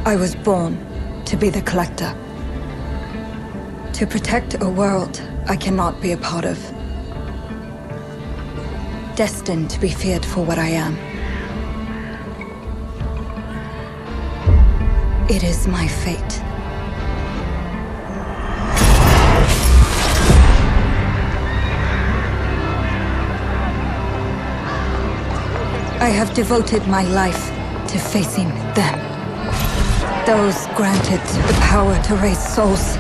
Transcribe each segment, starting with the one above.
I was born to be the collector. To protect a world I cannot be a part of. Destined to be feared for what I am. It is my fate. I have devoted my life to facing them. Those granted the power to raise souls.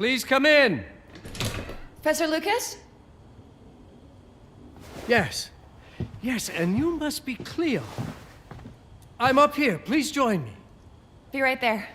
Please come in. Professor Lucas? Yes. Yes, and you must be Cleo. I'm up here. Please join me. Be right there.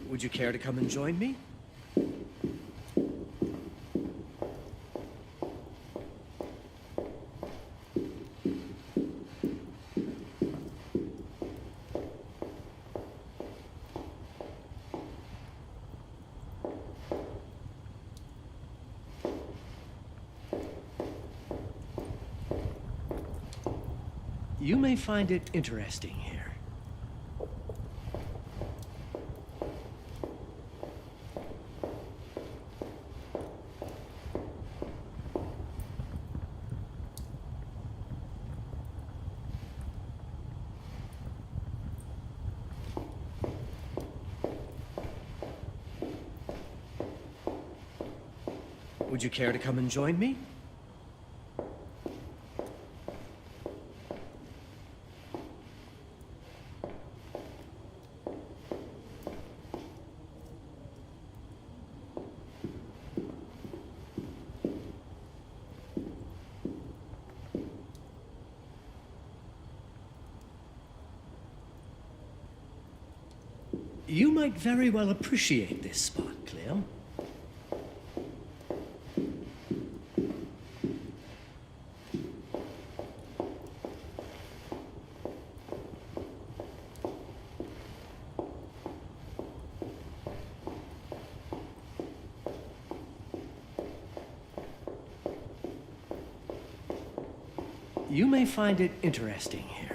Would you care to come and join me? You may find it interesting here. Would you care to come and join me? You might very well appreciate this spot, Cleo. You may find it interesting here.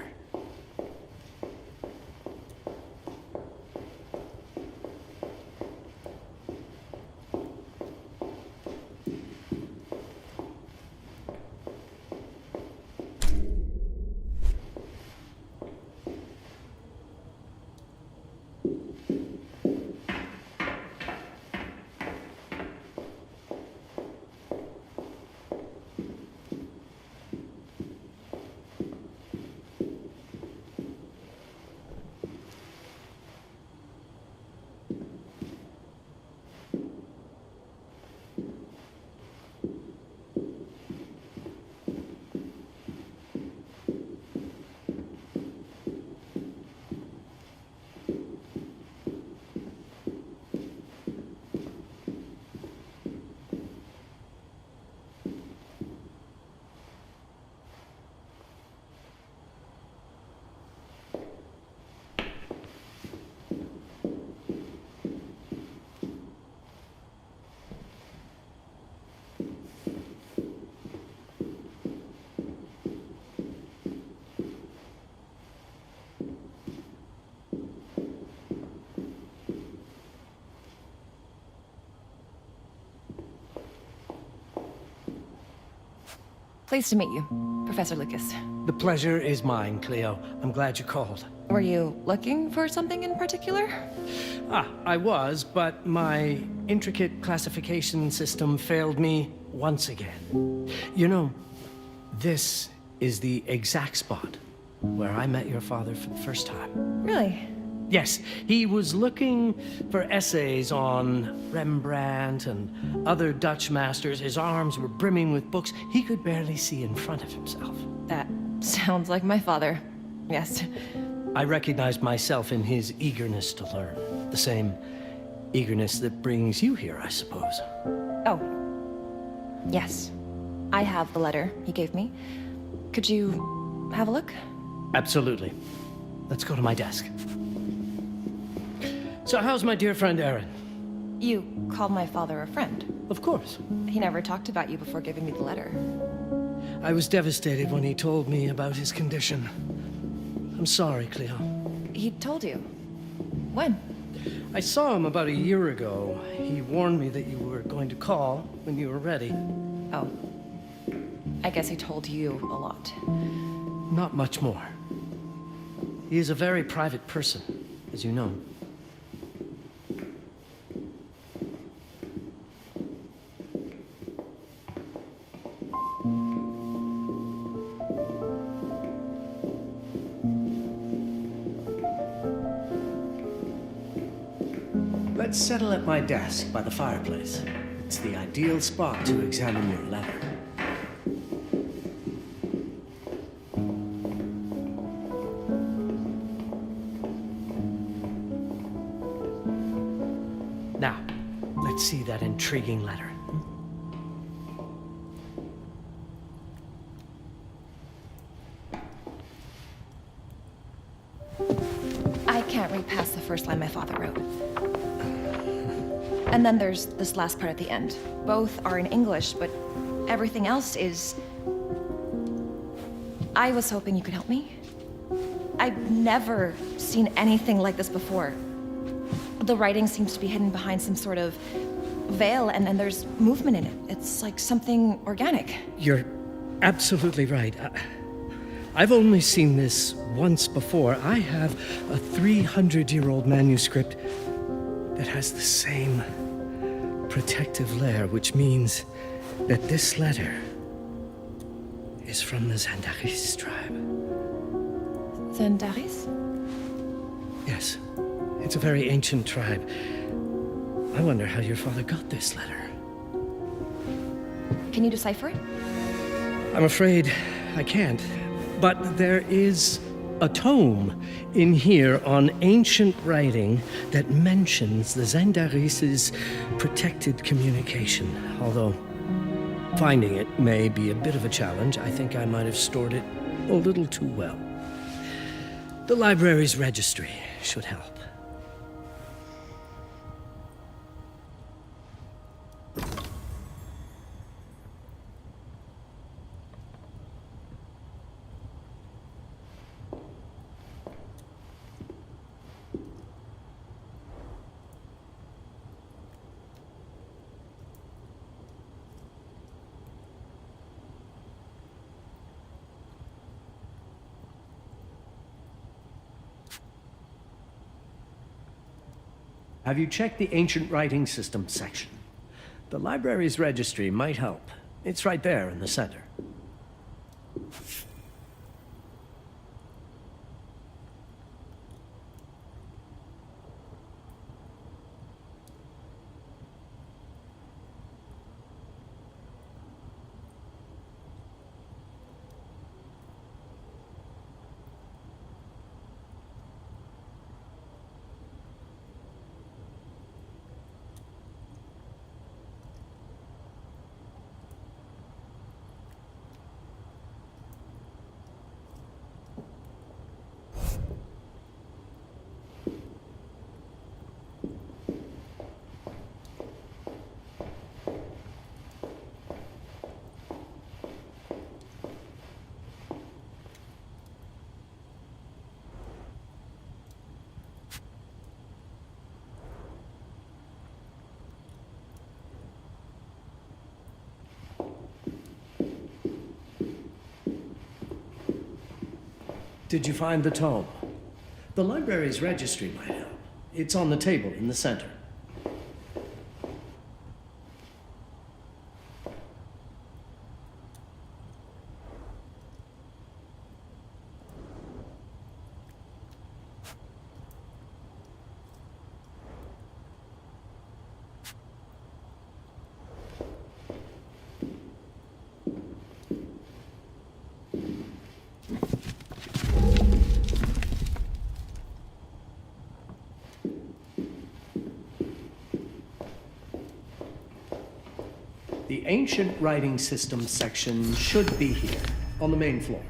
Pleased to meet you, Professor Lucas. The pleasure is mine, Cleo. I'm glad you called. Were you looking for something in particular? I was, but my intricate classification system failed me once again. You know, this is the exact spot where I met your father for the first time. Really? Yes, he was looking for essays on Rembrandt and other Dutch masters. His arms were brimming with books. He could barely see in front of himself. That sounds like my father. Yes. I recognized myself in his eagerness to learn. The same eagerness that brings you here, I suppose. Oh. Yes. I have the letter he gave me. Could you have a look? Absolutely. Let's go to my desk. So how's my dear friend Aaron? You called my father a friend. Of course. He never talked about you before giving me the letter. I was devastated when he told me about his condition. I'm sorry, Cleo. He told you? When? I saw him about a year ago. He warned me that you were going to call when you were ready. Oh. I guess he told you a lot. Not much more. He is a very private person, as you know. Let's settle at my desk by the fireplace. It's the ideal spot to examine your letter. Now, let's see that intriguing letter. I can't read past the first line my father wrote. And then there's this last part at the end. Both are in English, but everything else is... I was hoping you could help me. I've never seen anything like this before. The writing seems to be hidden behind some sort of veil, and then there's movement in it. It's like something organic. You're absolutely right. I've only seen this once before. I have a 300-year-old manuscript that has the same protective layer, which means that this letter is from the Zandaris tribe. Zandaris? Yes, it's a very ancient tribe. I wonder how your father got this letter. Can you decipher it? I'm afraid I can't, but there is a tome in here on ancient writing that mentions the Zandaris' protected communication. Although finding it may be a bit of a challenge, I think I might have stored it a little too well. The library's registry should help. Have you checked the ancient writing system section? The library's registry might help. It's right there in the center. Did you find the tome? The library's registry might help. It's on the table in the center. The ancient writing system section should be here, on the main floor.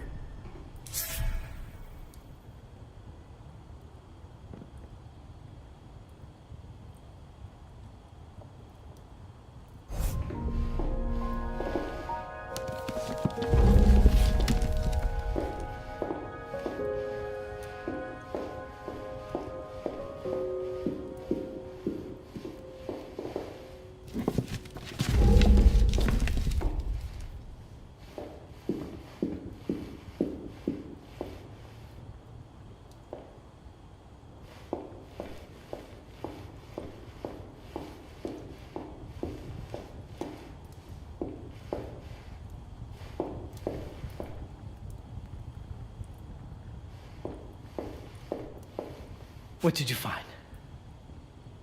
What did you find?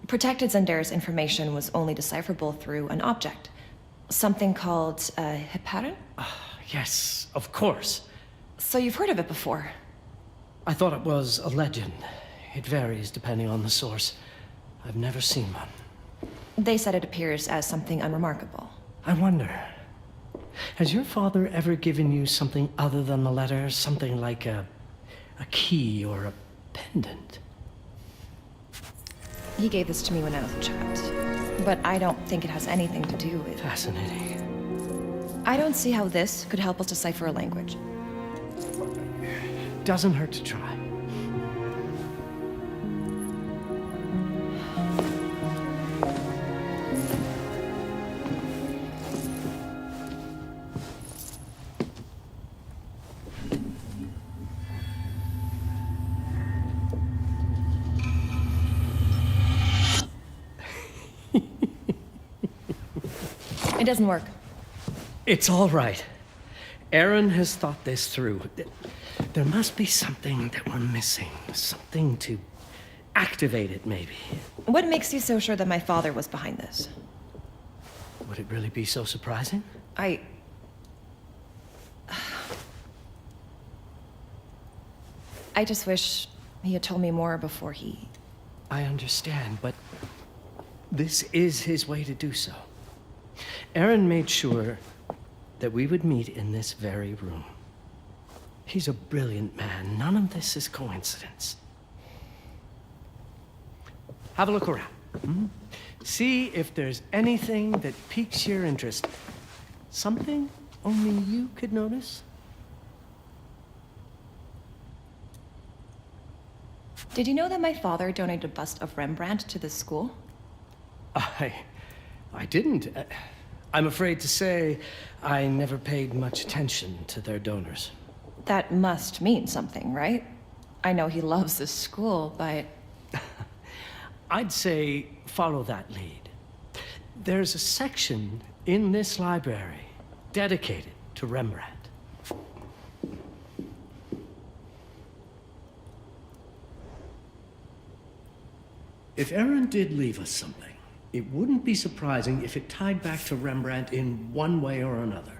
Protected Zendare's information was only decipherable through an object. Something called a heparin? Yes, of course. So you've heard of it before? I thought it was a legend. It varies depending on the source. I've never seen one. They said it appears as something unremarkable. I wonder, has your father ever given you something other than the letter? Something like a key or a pendant? He gave this to me when I was a child. But I don't think it has anything to do with... Fascinating. I don't see how this could help us decipher a language. Doesn't hurt to try. It doesn't work. It's all right. Aaron has thought this through. There must be something that we're missing. Something to activate it, maybe. What makes you so sure that my father was behind this? Would it really be so surprising? I just wish he had told me more before he... I understand, but this is his way to do so. Aaron made sure that we would meet in this very room. He's a brilliant man. None of this is coincidence. Have a look around. See if there's anything that piques your interest. Something only you could notice? Did you know that my father donated a bust of Rembrandt to this school? I didn't. I'm afraid to say I never paid much attention to their donors. That must mean something, right? I know he loves this school, but... I'd say follow that lead. There's a section in this library dedicated to Rembrandt. If Aaron did leave us something, it wouldn't be surprising if it tied back to Rembrandt in one way or another.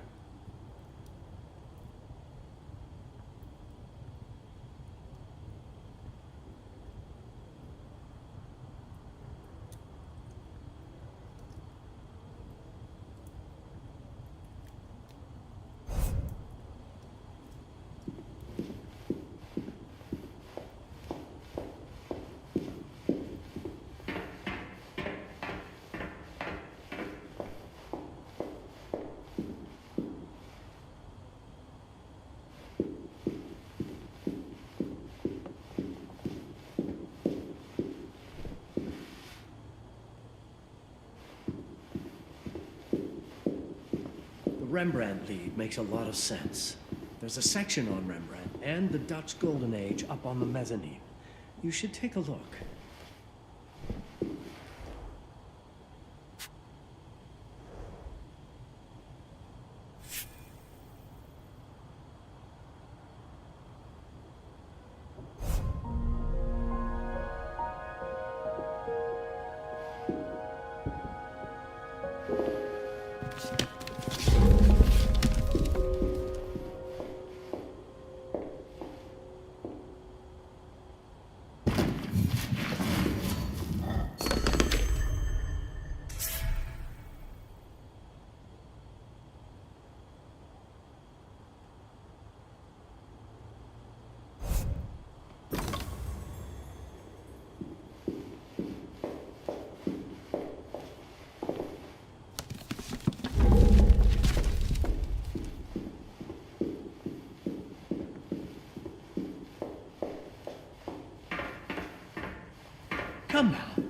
Rembrandt lead makes a lot of sense. There's a section on Rembrandt and the Dutch Golden Age up on the mezzanine. You should take a look.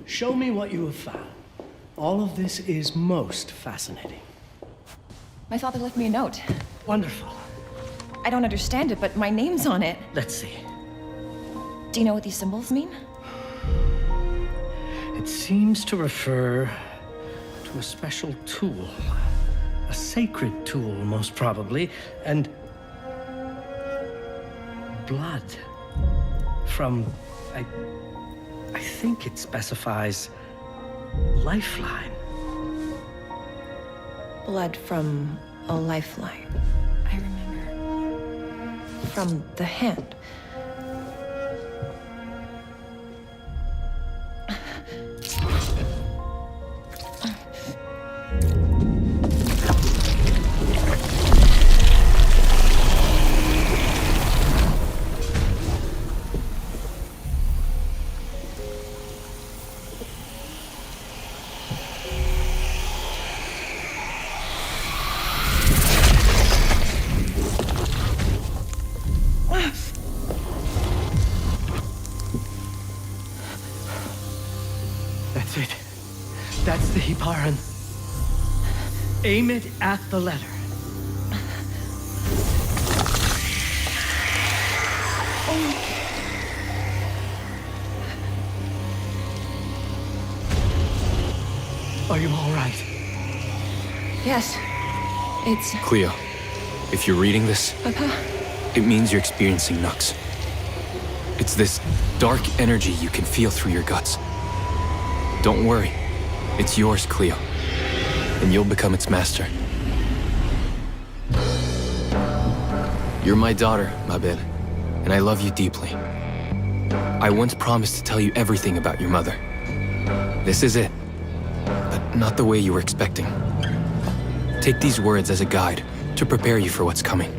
Show me what you have found. All of this is most fascinating. My father left me a note. Wonderful. I don't understand it, but my name's on it. Let's see. Do you know what these symbols mean? It seems to refer to a special tool. A sacred tool, most probably, and blood from, I think it specifies lifeline. Blood from a lifeline. I remember. From the hand. That's it. That's the Hiparan. Aim it at the letter. Are you all right? Yes. It's... Cleo, if you're reading this, Papa? it means you're experiencing Nux. It's this dark energy you can feel through your guts. Don't worry. It's yours, Cleo. And you'll become its master. You're my daughter, Mabel, and I love you deeply. I once promised to tell you everything about your mother. This is it, but not the way you were expecting. Take these words as a guide to prepare you for what's coming.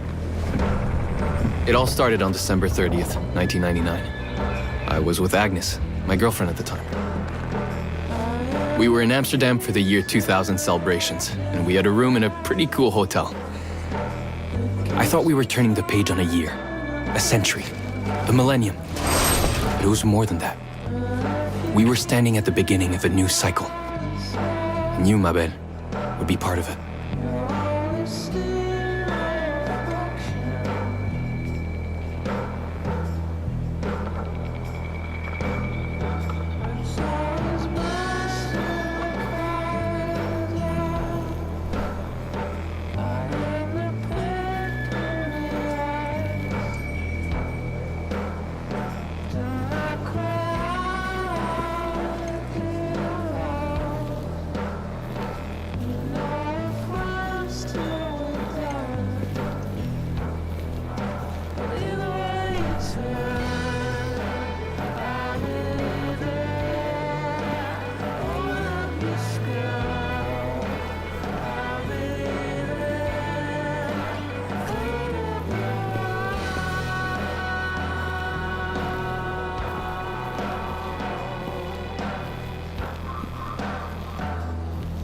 It all started on December 30th, 1999. I was with Agnes, my girlfriend at the time. We were in Amsterdam for the year 2000 celebrations, and we had a room in a pretty cool hotel. I thought we were turning the page on a year, a century, a millennium. But it was more than that. We were standing at the beginning of a new cycle. And you, Mabel, would be part of it.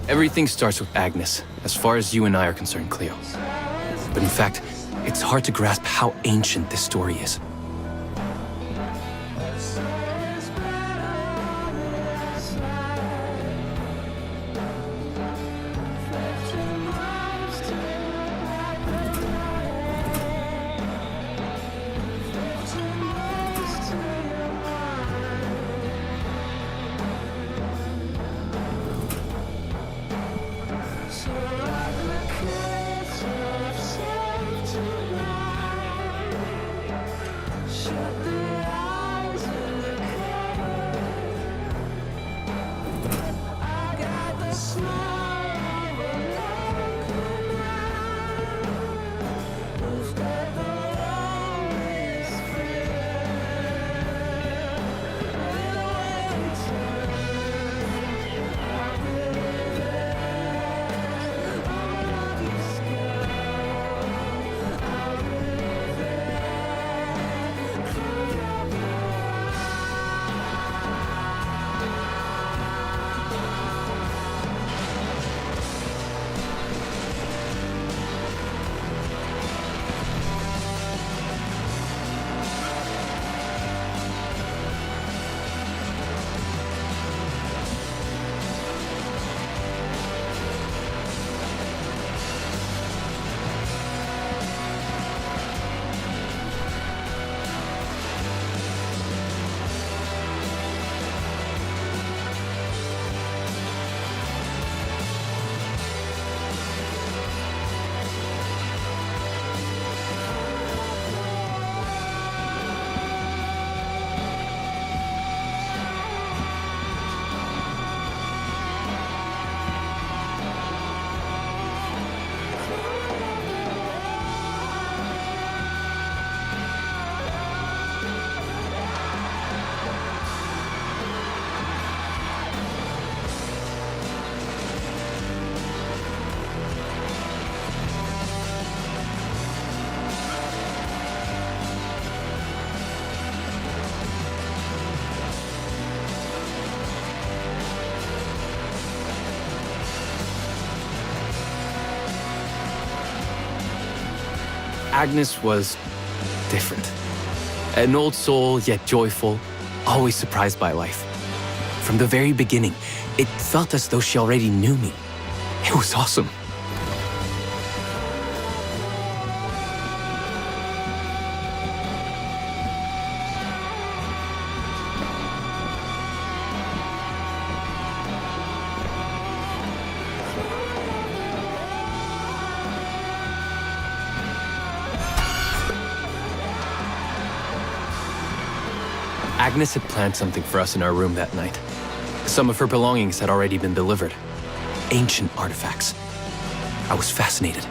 Everything starts with Agnes, as far as you and I are concerned, Cleo. But in fact, it's hard to grasp how ancient this story is. Agnes was different. An old soul, yet joyful, always surprised by life. From the very beginning, it felt as though she already knew me. It was awesome. Agnes had planned something for us in our room that night. Some of her belongings had already been delivered. Ancient artifacts. I was fascinated.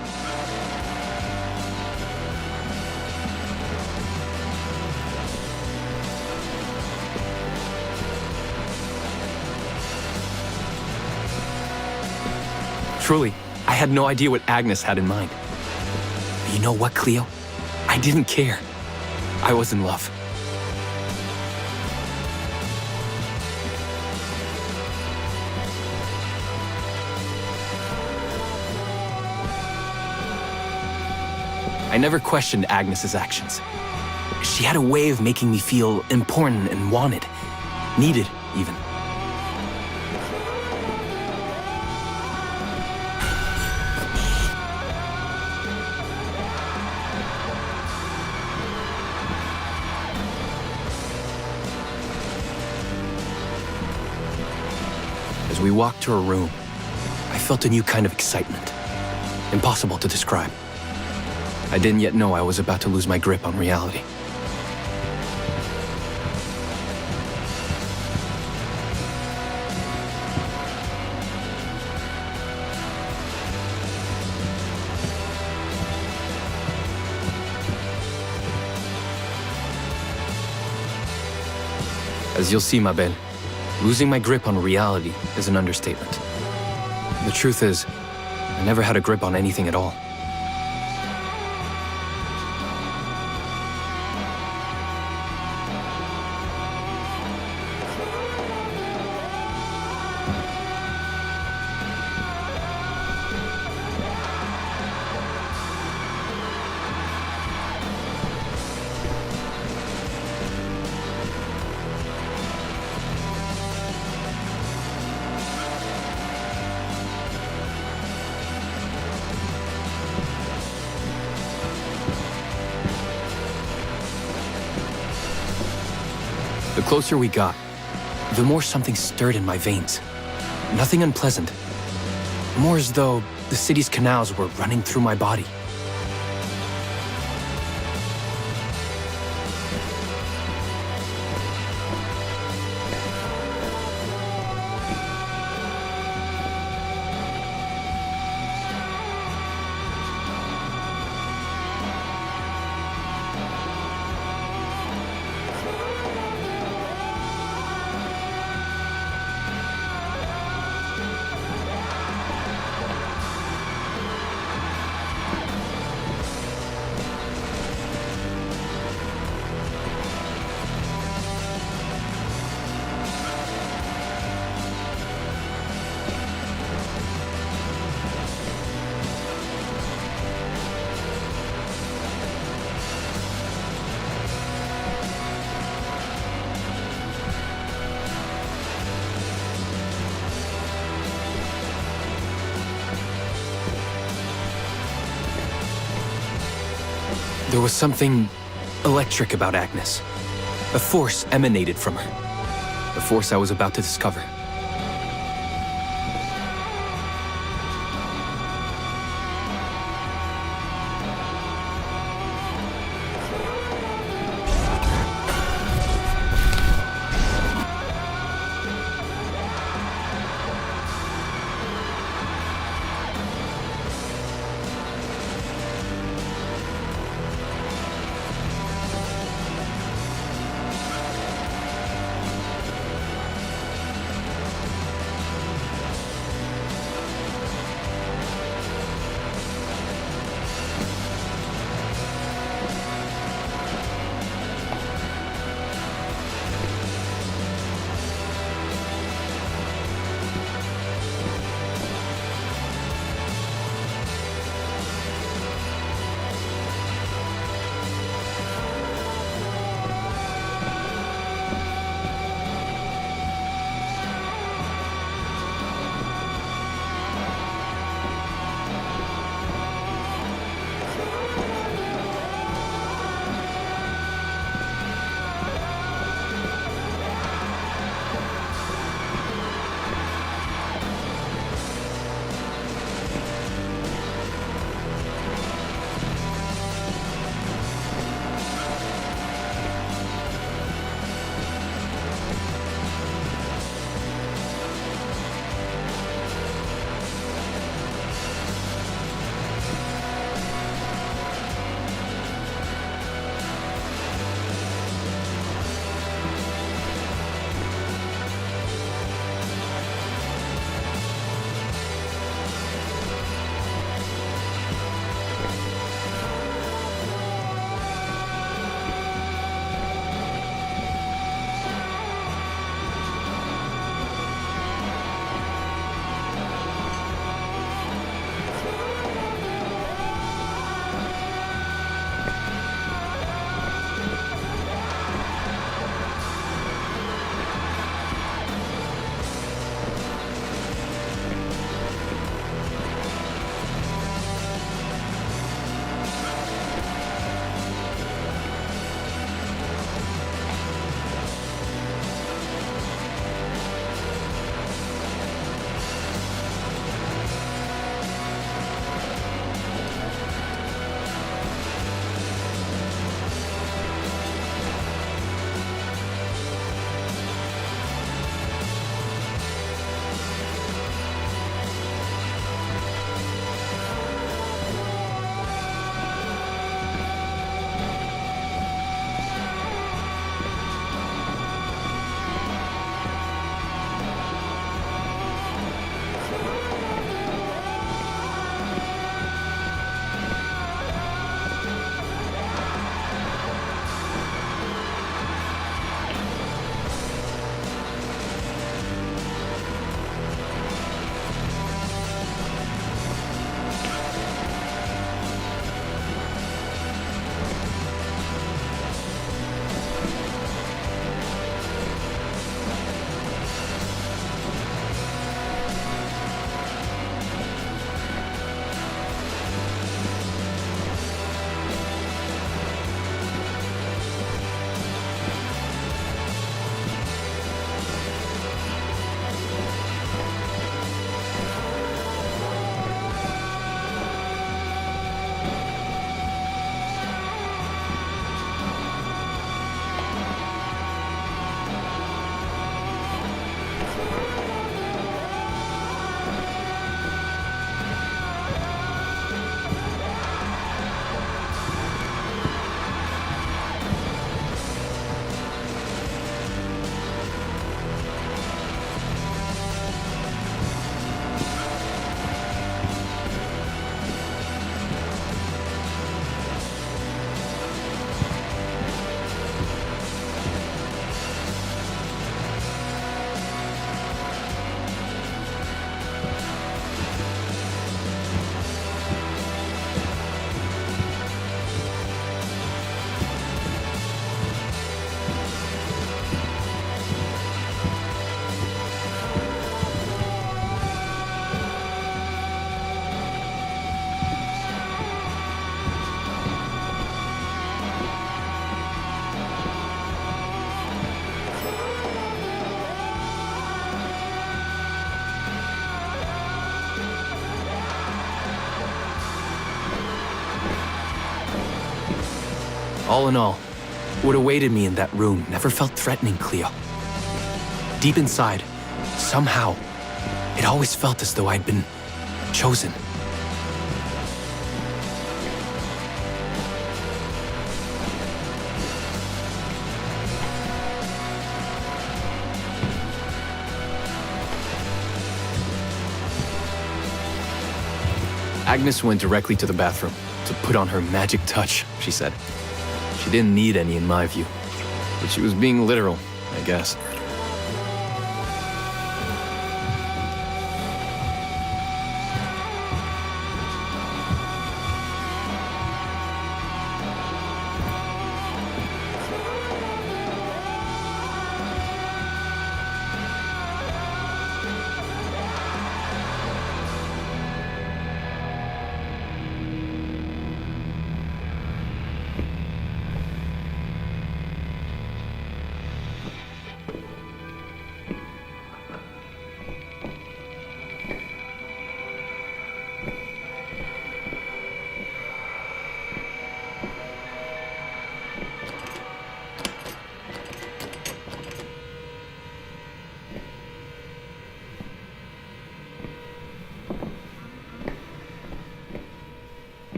Truly, I had no idea what Agnes had in mind. But you know what, Cleo? I didn't care. I was in love. I never questioned Agnes's actions. She had a way of making me feel important and wanted. Needed, even. As we walked to her room, I felt a new kind of excitement. Impossible to describe. I didn't yet know I was about to lose my grip on reality. As you'll see, ma belle, losing my grip on reality is an understatement. The truth is, I never had a grip on anything at all. The closer we got, the more something stirred in my veins. Nothing unpleasant. More as though the city's canals were running through my body. There was something electric about Agnes. A force emanated from her. The force I was about to discover. All in all, what awaited me in that room never felt threatening, Cleo. Deep inside, somehow, it always felt as though I'd been chosen. Agnes went directly to the bathroom to put on her magic touch, she said. She didn't need any in my view, but she was being literal, I guess.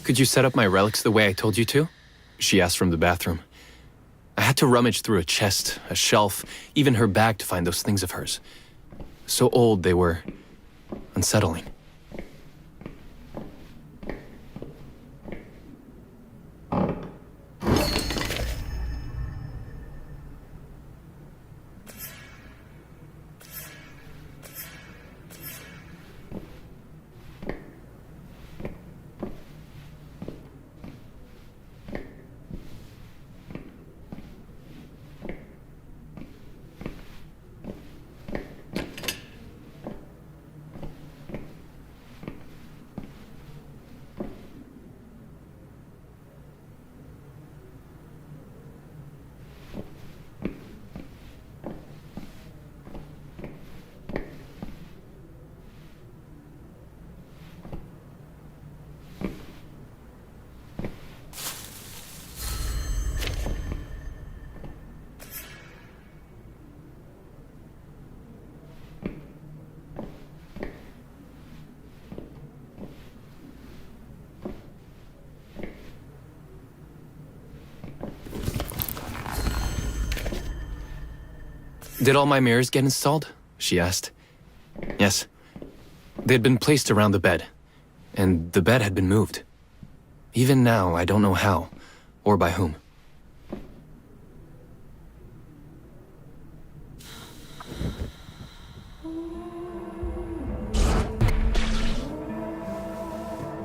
Could you set up my relics the way I told you to? She asked from the bathroom. I had to rummage through a chest, a shelf, even her bag to find those things of hers. So old they were unsettling. Did all my mirrors get installed? She asked. Yes. They'd been placed around the bed, and the bed had been moved. Even now, I don't know how, or by whom.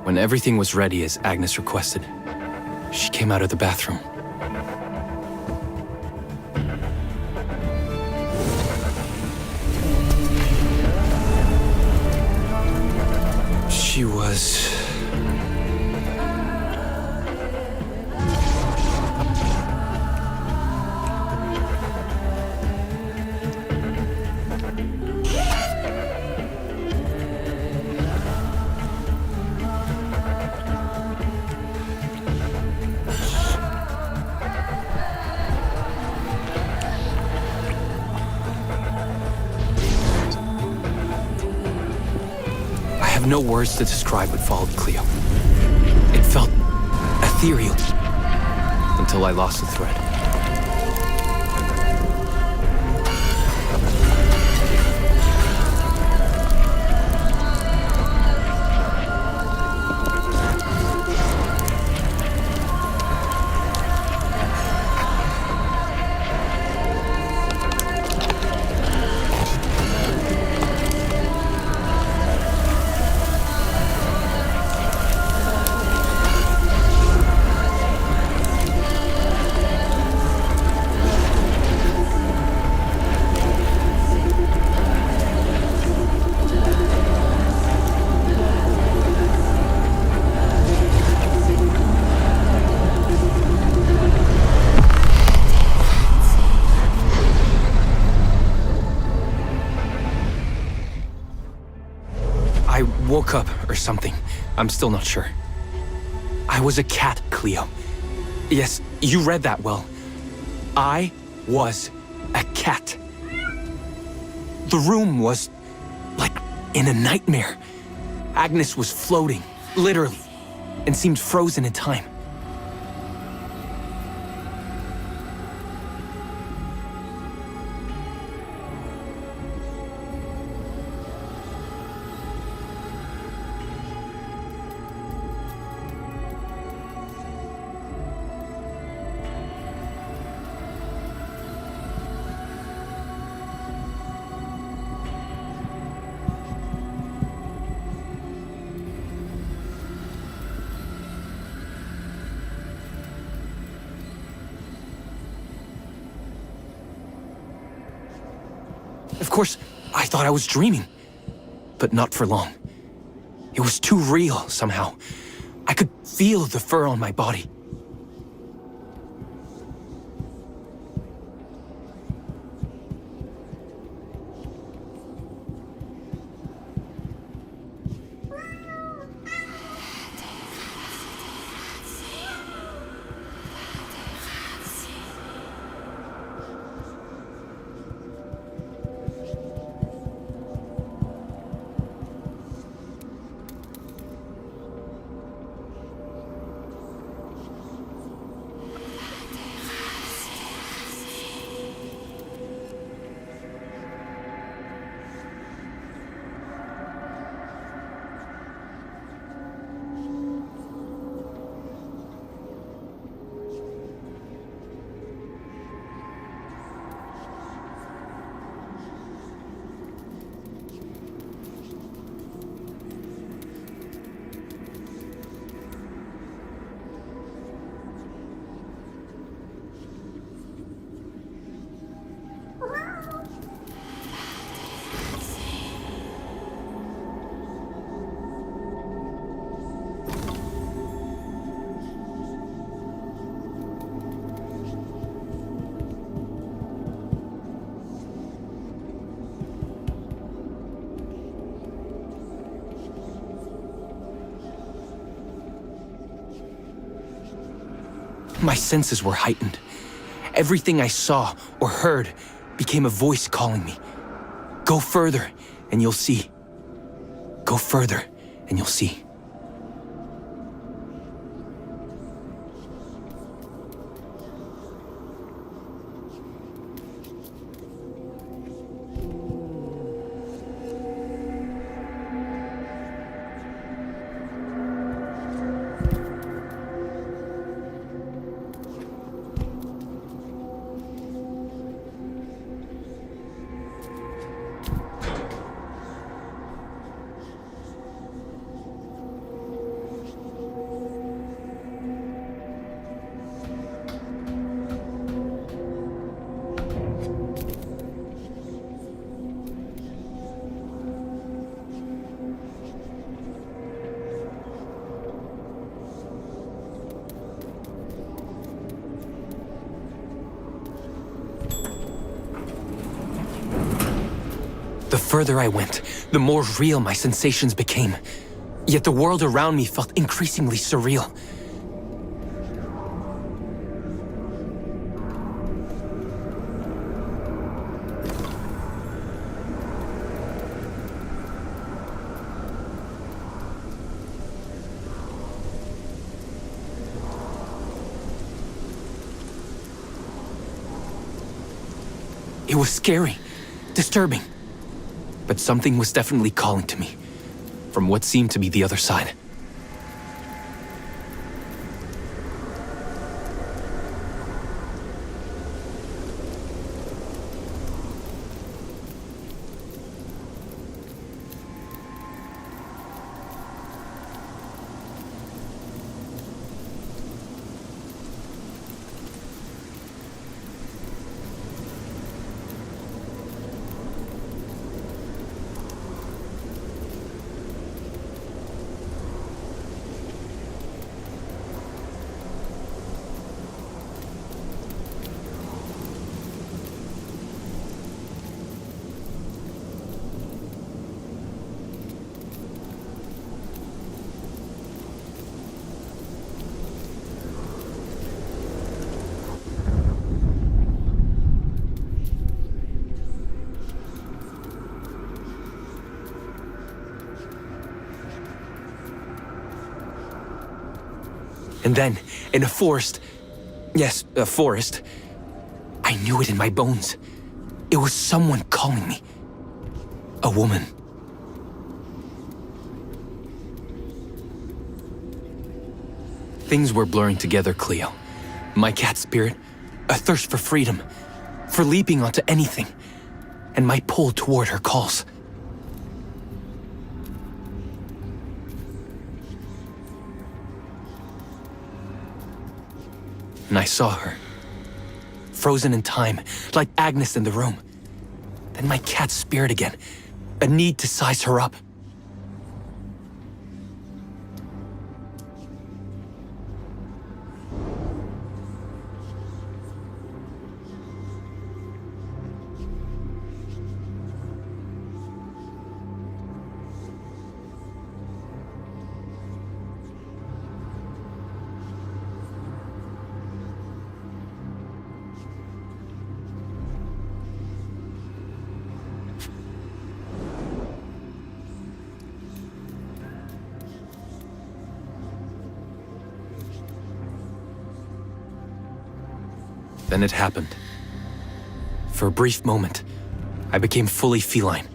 When everything was ready as Agnes requested, she came out of the bathroom. She was... I have no words to describe what followed, Cleo. It felt ethereal until I lost the thread. woke up or something. I'm still not sure. I was a cat, Cleo. Yes, you read that well. I was a cat. The room was like in a nightmare. Agnes was floating, literally, and seemed frozen in time. Of course, I thought I was dreaming, but not for long. It was too real somehow. I could feel the fur on my body. My senses were heightened. Everything I saw or heard became a voice calling me. Go further, and you'll see. Go further, and you'll see. The further I went, the more real my sensations became. Yet the world around me felt increasingly surreal. It was scary, disturbing. But something was definitely calling to me, from what seemed to be the other side. And then, in a forest... Yes, a forest. I knew it in my bones. It was someone calling me. A woman. Things were blurring together, Cleo. My cat spirit, a thirst for freedom, for leaping onto anything, and my pull toward her calls. And I saw her, frozen in time, like Agnes in the room. Then my cat spirit again, a need to size her up. Then it happened. For a brief moment, I became fully feline.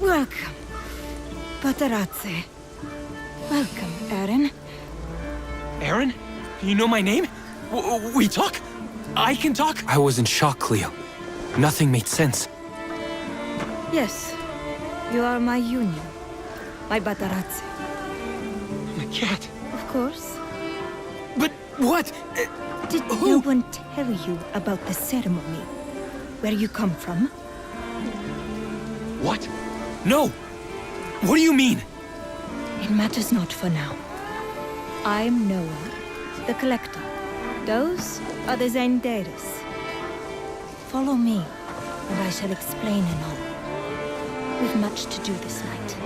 Welcome, Patarazzi. Welcome, Aaron. Aaron? You know my name? We talk? I can talk? I was in shock, Cleo. Nothing made sense. Yes, you are my union, my Patarazzi. My cat? Of course. But what? Did no one tell you about the ceremony? Where you come from? What? No! What do you mean? It matters not for now. I'm Noah, the Collector. Those are the Zendaris. Follow me, and I shall explain in all. We've much to do this night.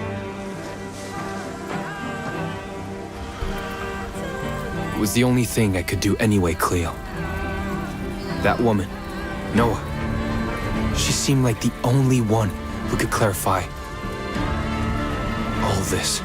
It was the only thing I could do anyway, Cleo. That woman, Noah. She seemed like the only one who could clarify all this.